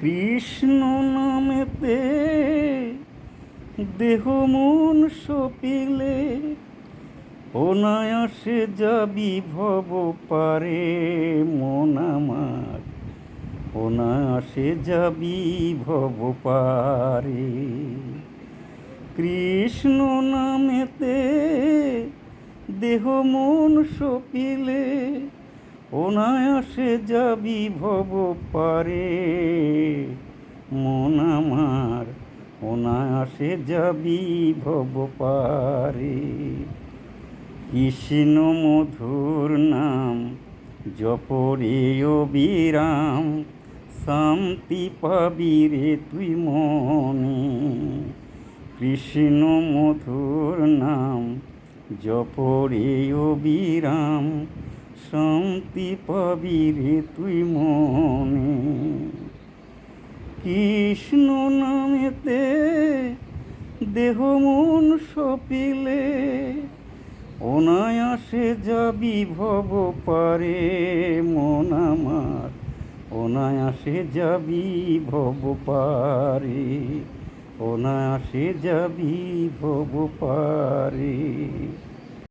কৃষ্ণ নামেতে দেহ মন সপিলে অনায়াসে যাবি ভব পারে মন আমার, অনায়াসে যাবি ভব পারে। কৃষ্ণ নামেতে দেহ মন সপিলে অনায়াসে যাবি ভব পারে মন আমার, অনায়াসে যাবি ভব পারে। কৃষ্ণ মধুর নাম জপরে অবিরাম, শান্তি পাবি রে তুই মনে। কৃষ্ণ মধুর নাম জপরে অবিরাম, শান্তি পাবি রে তুই মনে। কৃষ্ণ নামেতে দেহ মন সপিলে অনায়াসে যাবি ভব পারে মন আমার, অনায়াসে যাবি ভব পারে, অনায়াসে যাবি ভব পারে।